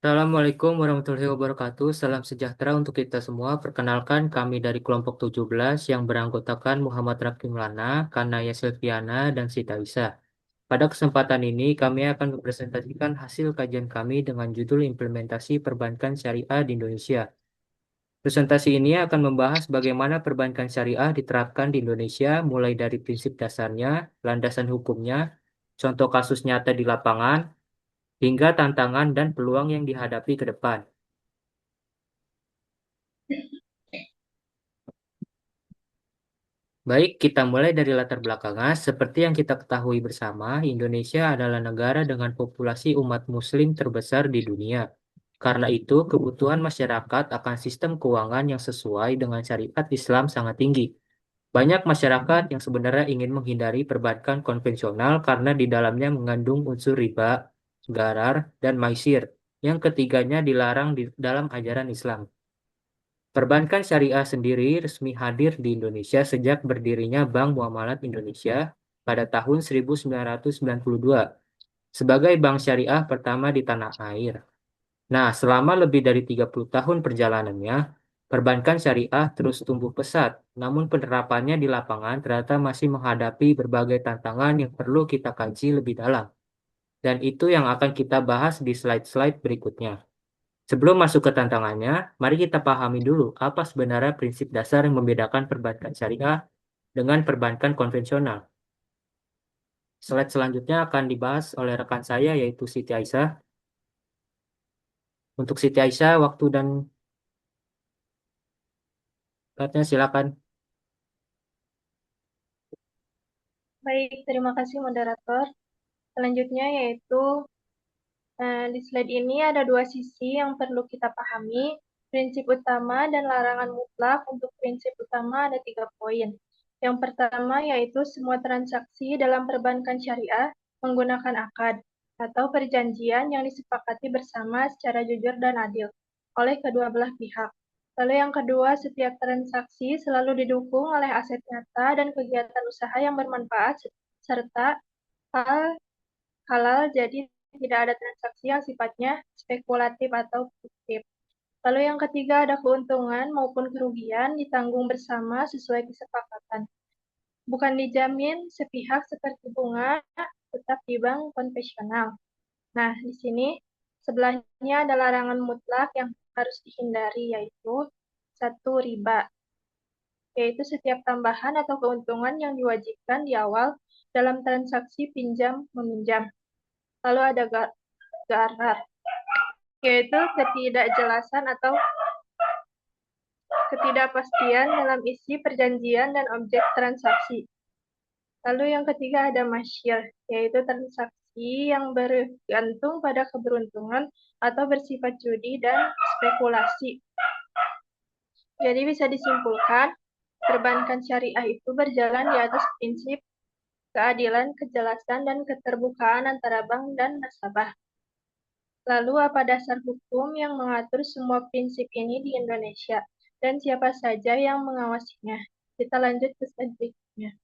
Assalamualaikum warahmatullahi wabarakatuh. Salam sejahtera untuk kita semua. Perkenalkan kami dari kelompok 17 yang beranggotakan Muhammad Rakim Lana, Kanaya Silviana, dan Sita Isa. Pada kesempatan ini kami akan mempresentasikan hasil kajian kami dengan judul Implementasi Perbankan Syariah di Indonesia. Presentasi ini akan membahas bagaimana perbankan syariah diterapkan di Indonesia mulai dari prinsip dasarnya, landasan hukumnya, contoh kasus nyata di lapangan, hingga tantangan dan peluang yang dihadapi ke depan. Baik, kita mulai dari latar belakangnya. Seperti yang kita ketahui bersama, Indonesia adalah negara dengan populasi umat Muslim terbesar di dunia. Karena itu, kebutuhan masyarakat akan sistem keuangan yang sesuai dengan syariat Islam sangat tinggi. Banyak masyarakat yang sebenarnya ingin menghindari perbankan konvensional karena di dalamnya mengandung unsur riba, garar, dan maisir, yang ketiganya dilarang di dalam ajaran Islam. Perbankan syariah sendiri resmi hadir di Indonesia sejak berdirinya Bank Muamalat Indonesia pada tahun 1992 sebagai bank syariah pertama di tanah air. Nah, selama lebih dari 30 tahun perjalanannya, perbankan syariah terus tumbuh pesat, namun penerapannya di lapangan ternyata masih menghadapi berbagai tantangan yang perlu kita kaji lebih dalam. Dan itu yang akan kita bahas di slide-slide berikutnya. Sebelum masuk ke tantangannya, mari kita pahami dulu apa sebenarnya prinsip dasar yang membedakan perbankan syariah dengan perbankan konvensional. Slide selanjutnya akan dibahas oleh rekan saya yaitu Siti Aisyah. Untuk Siti Aisyah, waktu dan slide-nya silakan. Baik, terima kasih moderator. Selanjutnya yaitu di slide ini ada dua sisi yang perlu kita pahami. Prinsip utama dan larangan mutlak. Untuk prinsip utama ada 3 poin. Yang pertama yaitu semua transaksi dalam perbankan syariah menggunakan akad atau perjanjian yang disepakati bersama secara jujur dan adil oleh kedua belah pihak. Lalu yang kedua, setiap transaksi selalu didukung oleh aset nyata dan kegiatan usaha yang bermanfaat serta hal halal, jadi tidak ada transaksi yang sifatnya spekulatif atau fiktif. Lalu yang ketiga ada keuntungan maupun kerugian ditanggung bersama sesuai kesepakatan. Bukan dijamin sepihak seperti bunga, tetap di bank konvensional. Nah, di sini sebelahnya ada larangan mutlak yang harus dihindari, yaitu satu, riba, yaitu setiap tambahan atau keuntungan yang diwajibkan di awal dalam transaksi pinjam-meminjam. Lalu ada garar, yaitu ketidakjelasan atau ketidakpastian dalam isi perjanjian dan objek transaksi. Lalu yang ketiga ada masyir, yaitu transaksi yang bergantung pada keberuntungan atau bersifat judi dan spekulasi. Jadi bisa disimpulkan, perbankan syariah itu berjalan di atas prinsip keadilan, kejelasan, dan keterbukaan antara bank dan nasabah. Lalu apa dasar hukum yang mengatur semua prinsip ini di Indonesia? Dan siapa saja yang mengawasinya? Kita lanjut ke slide berikutnya.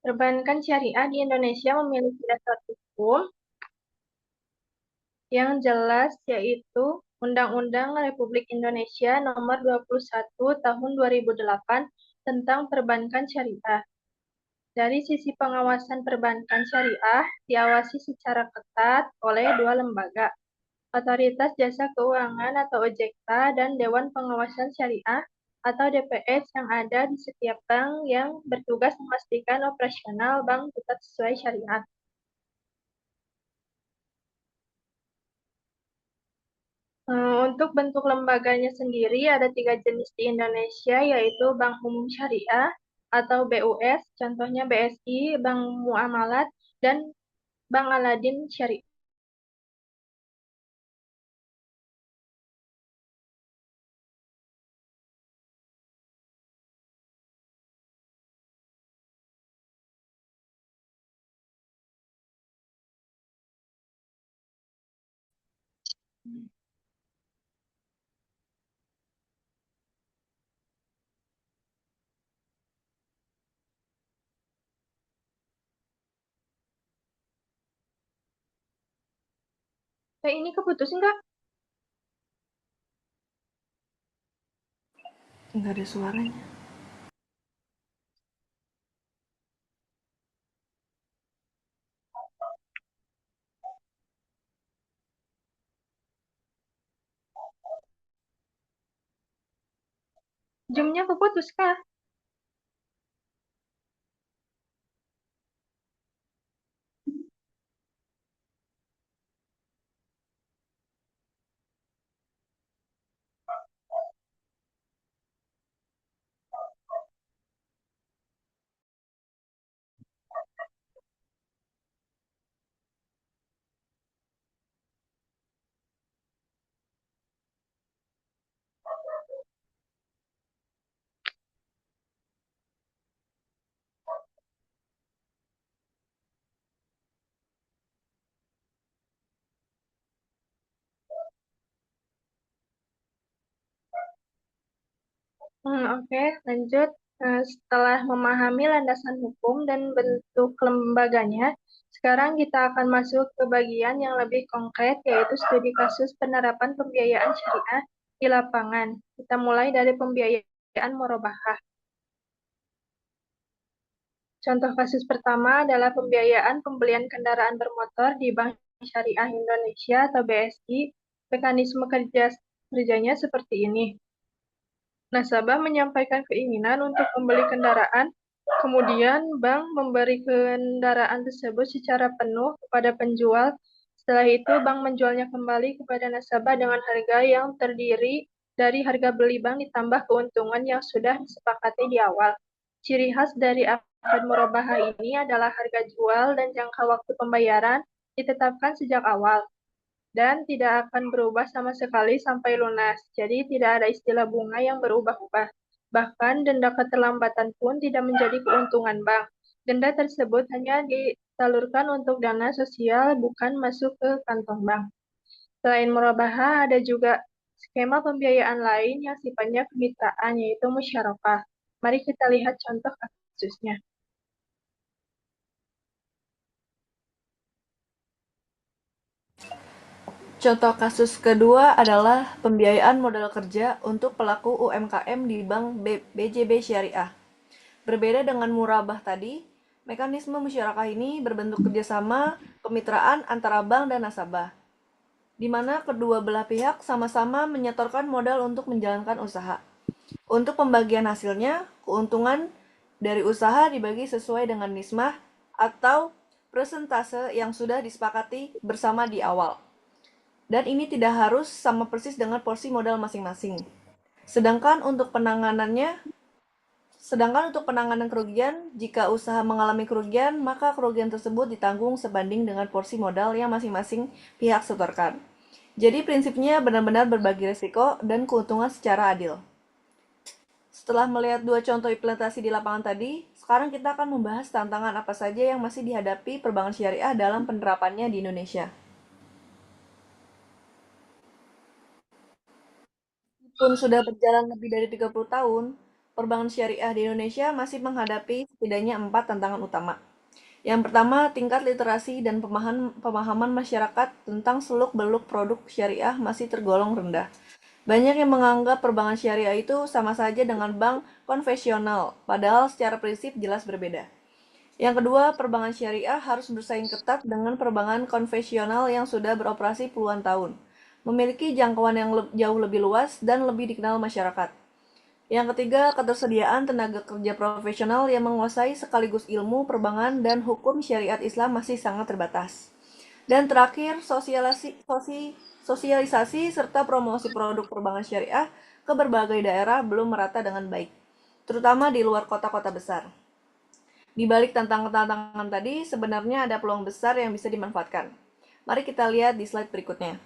Perbankan syariah di Indonesia memiliki dasar hukum yang jelas, yaitu Undang-Undang Republik Indonesia Nomor 21 Tahun 2008 tentang Perbankan Syariah. Dari sisi pengawasan perbankan syariah, diawasi secara ketat oleh dua lembaga, Otoritas Jasa Keuangan atau OJK dan Dewan Pengawasan Syariah atau DPS yang ada di setiap bank yang bertugas memastikan operasional bank tetap sesuai syariat. Untuk bentuk lembaganya sendiri ada 3 jenis di Indonesia, yaitu Bank Umum Syariah atau BUS, contohnya BSI, Bank Muamalat, dan Bank Aladin Syariah. Ini keputus nggak? Nggak ada suaranya. Zoom-nya keputus kah? Oke, lanjut. Setelah memahami landasan hukum dan bentuk lembaganya, sekarang kita akan masuk ke bagian yang lebih konkret, yaitu studi kasus penerapan pembiayaan syariah di lapangan. Kita mulai dari pembiayaan murabahah. Contoh kasus pertama adalah pembiayaan pembelian kendaraan bermotor di Bank Syariah Indonesia atau BSI. Mekanisme kerjanya seperti ini. Nasabah menyampaikan keinginan untuk membeli kendaraan, kemudian bank memberi kendaraan tersebut secara penuh kepada penjual. Setelah itu, bank menjualnya kembali kepada nasabah dengan harga yang terdiri dari harga beli bank ditambah keuntungan yang sudah disepakati di awal. Ciri khas dari akad murabahah ini adalah harga jual dan jangka waktu pembayaran ditetapkan sejak awal dan tidak akan berubah sama sekali sampai lunas. Jadi tidak ada istilah bunga yang berubah-ubah. Bahkan denda keterlambatan pun tidak menjadi keuntungan bank. Denda tersebut hanya disalurkan untuk dana sosial, bukan masuk ke kantong bank. Selain murabaha, ada juga skema pembiayaan lain yang sifatnya kemitraan, yaitu musyarakah. Mari kita lihat contoh kasusnya. Contoh kasus kedua adalah pembiayaan modal kerja untuk pelaku UMKM di Bank BJB Syariah. Berbeda dengan murabah tadi, mekanisme musyarakah ini berbentuk kerjasama kemitraan antara bank dan nasabah, di mana kedua belah pihak sama-sama menyetorkan modal untuk menjalankan usaha. Untuk pembagian hasilnya, keuntungan dari usaha dibagi sesuai dengan nismah atau persentase yang sudah disepakati bersama di awal. Dan ini tidak harus sama persis dengan porsi modal masing-masing. Sedangkan untuk penanganan kerugian, jika usaha mengalami kerugian, maka kerugian tersebut ditanggung sebanding dengan porsi modal yang masing-masing pihak setorkan. Jadi prinsipnya benar-benar berbagi risiko dan keuntungan secara adil. Setelah melihat dua contoh implementasi di lapangan tadi, sekarang kita akan membahas tantangan apa saja yang masih dihadapi perbankan syariah dalam penerapannya di Indonesia. Meskipun sudah berjalan lebih dari 30 tahun, perbankan syariah di Indonesia masih menghadapi setidaknya 4 tantangan utama. Yang pertama, tingkat literasi dan pemahaman masyarakat tentang seluk-beluk produk syariah masih tergolong rendah. Banyak yang menganggap perbankan syariah itu sama saja dengan bank konvensional, padahal secara prinsip jelas berbeda. Yang kedua, perbankan syariah harus bersaing ketat dengan perbankan konvensional yang sudah beroperasi puluhan tahun, memiliki jangkauan yang jauh lebih luas dan lebih dikenal masyarakat. Yang ketiga, ketersediaan tenaga kerja profesional yang menguasai sekaligus ilmu perbankan dan hukum syariat Islam masih sangat terbatas. Dan terakhir, sosialisasi serta promosi produk perbankan syariah ke berbagai daerah belum merata dengan baik, terutama di luar kota-kota besar. Di balik tantangan-tantangan tadi, sebenarnya ada peluang besar yang bisa dimanfaatkan. Mari kita lihat di slide berikutnya.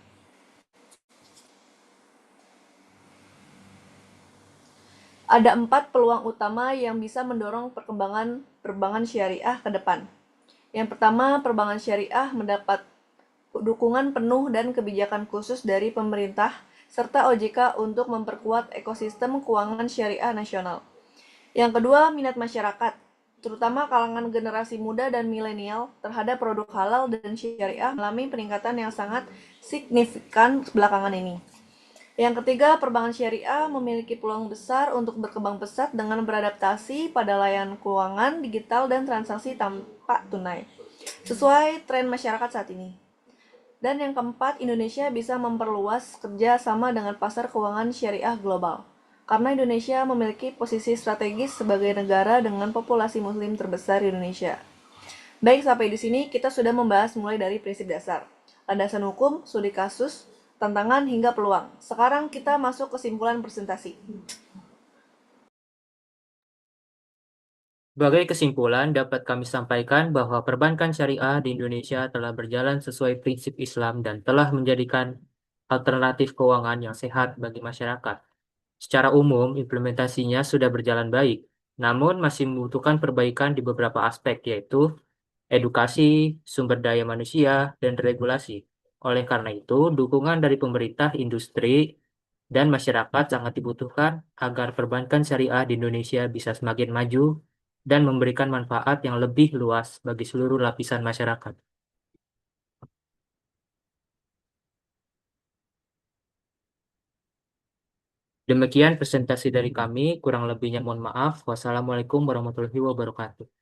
Ada 4 peluang utama yang bisa mendorong perkembangan perbankan syariah ke depan. Yang pertama, perbankan syariah mendapat dukungan penuh dan kebijakan khusus dari pemerintah serta OJK untuk memperkuat ekosistem keuangan syariah nasional. Yang kedua, minat masyarakat, terutama kalangan generasi muda dan milenial terhadap produk halal dan syariah mengalami peningkatan yang sangat signifikan belakangan ini. Yang ketiga, perbankan syariah memiliki peluang besar untuk berkembang pesat dengan beradaptasi pada layanan keuangan digital dan transaksi tanpa tunai, sesuai tren masyarakat saat ini. Dan yang keempat, Indonesia bisa memperluas kerja sama dengan pasar keuangan syariah global. Karena Indonesia memiliki posisi strategis sebagai negara dengan populasi muslim terbesar di Indonesia. Baik, sampai di sini kita sudah membahas mulai dari prinsip dasar, landasan hukum, studi kasus, tantangan hingga peluang. Sekarang kita masuk kesimpulan presentasi. Sebagai kesimpulan, dapat kami sampaikan bahwa perbankan syariah di Indonesia telah berjalan sesuai prinsip Islam dan telah menjadikan alternatif keuangan yang sehat bagi masyarakat. Secara umum, implementasinya sudah berjalan baik, namun masih membutuhkan perbaikan di beberapa aspek, yaitu edukasi, sumber daya manusia, dan regulasi. Oleh karena itu, dukungan dari pemerintah, industri, dan masyarakat sangat dibutuhkan agar perbankan syariah di Indonesia bisa semakin maju dan memberikan manfaat yang lebih luas bagi seluruh lapisan masyarakat. Demikian presentasi dari kami, kurang lebihnya mohon maaf. Wassalamualaikum warahmatullahi wabarakatuh.